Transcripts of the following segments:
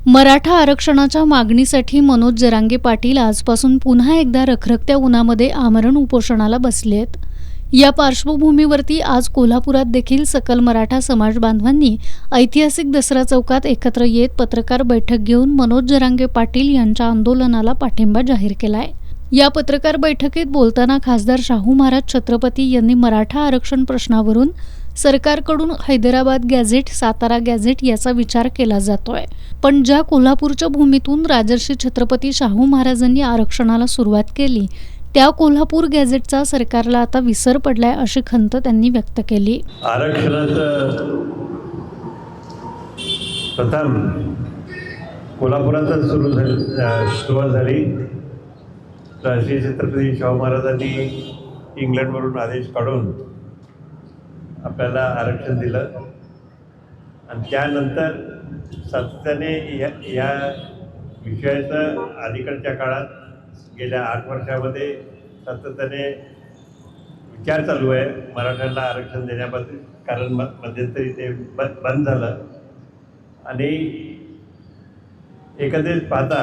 मराठा आरक्षणाच्या मागणीसाठी मनोज जरांगे पाटील आजपासून पुन्हा एकदा रखरखत्या उन्हामध्ये आमरण उपोषणाला बसलेत। या पार्श्वभूमीवरती आज कोल्हापुरात देखील सकल मराठा समाज बांधवांनी ऐतिहासिक दसरा चौकात एकत्र येत पत्रकार बैठक घेऊन मनोज जरांगे पाटील यांच्या आंदोलनाला पाठिंबा जाहीर केलाय। या पत्रकार बैठकीत बोलताना खासदार शाहू महाराज छत्रपती यांनी मराठा आरक्षण प्रश्नावरून सरकारकडून हैदराबाद गॅझेट, सातारा गॅझेट याचा विचार केला जातोय, पण ज्या कोल्हापूरच्या भूमीतून राजर्षी छत्रपती शाहू महाराजांनी आरक्षणाला सुरुवात केली त्या कोल्हापूर गॅझेटचा सरकारला आता विसर पडलाय अशी खंत त्यांनी व्यक्त केली। आरक्षणाचं प्रथम कोल्हापुरातच सुरुवात झाली। राजर्षी छत्रपती शाहू महाराजांनी इंग्लंडवरून आदेश काढून आपल्याला आरक्षण दिलं आणि त्यानंतर सातत्याने या विषयाचं अलीकडच्या काळात गेल्या 8 वर्षामध्ये सातत्याने विचार चालू आहे मराठ्यांना आरक्षण देण्याबद्दल। कारण मध्यंतरी ते बंद झालं आणि एकंदरीत पाहता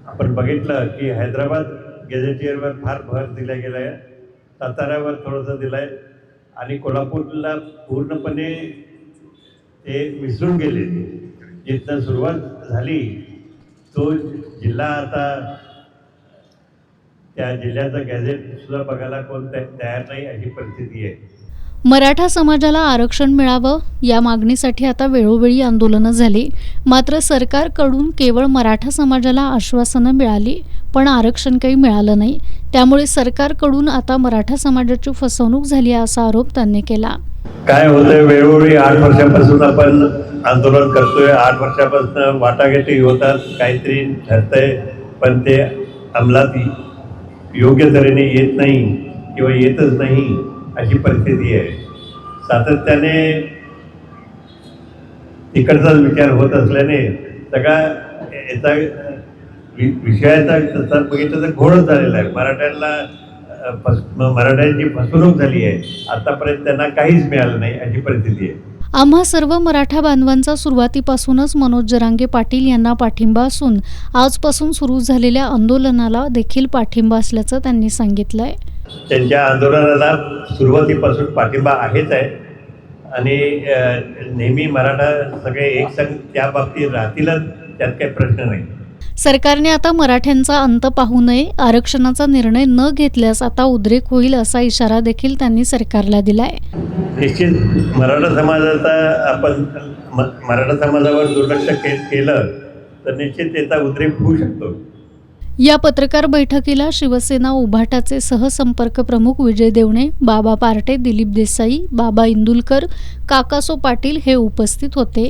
आपण बघितलं की हैदराबाद गॅझेटियरवर फार भर दिला गेला आहे, साताऱ्यावर थोडंसं दिलं आहे आणि कोल्हापूरला पूर्णपणे ते विसरून गेले। जिथनं सुरुवात झाली तो जिल्हा आता त्या जिल्ह्याचं गॅझेट सुद्धा बघायला कोण तयार नाही अशी परिस्थिती आहे। मराठा समाजाला आरक्षण मिळावं या मागणीसाठी आता वेळोवेळी आंदोलनं झाली, मात्र सरकारकडून केवळ मराठा समाजाला आश्वासनं मिळाली पण आरक्षण काही मिळालं नाही। त्यामुळे सरकारकडून आता मराठा समाजाची फसवणूक झाली असा आरोप त्यांनी केला। काय होतंय, वेळोवेळी 8 वर्षापासून आपण आंदोलन करतोय, 8 वर्षापासून वाटाघाटी होतात, काहीतरी ठरतंय पण ते अंमलात योग्य तऱ्हेने येत नाही किंवा येतच नाही अशी परिस्थिती आहे। सातत्याने तिकडचाच विचार होत असल्याने सगळा याचा विषयाचा तसा बघितलं तर घोळच झालेला आहे। मराठ्यांची फसवणूक झाली आहे, आतापर्यंत त्यांना काहीच मिळालं नाही अशी परिस्थिती आहे। आम्हा सर्व मराठा बांधवांचा सुरुवातीपासूनच मनोज जरांगे पाटील यांना पाठिंबा असून आजपासून सुरू झालेल्या आंदोलनाला देखील पाठिंबा असल्याचं त्यांनी सांगितलंय। त्यांच्या आंदोलनाला सुरुवातीपासून पाठिंबा आहेच आहे आणि नेहमी मराठा सगळे एकसंघ त्या बाबतीत राहतीलच, त्यात काही प्रश्न नाही। सरकारने आता मराठ्यांचा अंत पाहू नये, आरक्षणाचा निर्णय न घेतल्यास आता उद्रेक होईल असा इशारा देखील त्यांनी सरकारला दिलाय। निश्चित मराठा समाजावर दुर्लक्ष केलं तर निश्चित त्याचा उद्रेक होऊ शकतो। या पत्रकार बैठकीला शिवसेना उभाटाचे सहसंपर्क प्रमुख विजय देवणे, बाबा पार्टे, दिलीप देसाई, बाबा इंदुलकर, काकासो पाटील हे उपस्थित होते।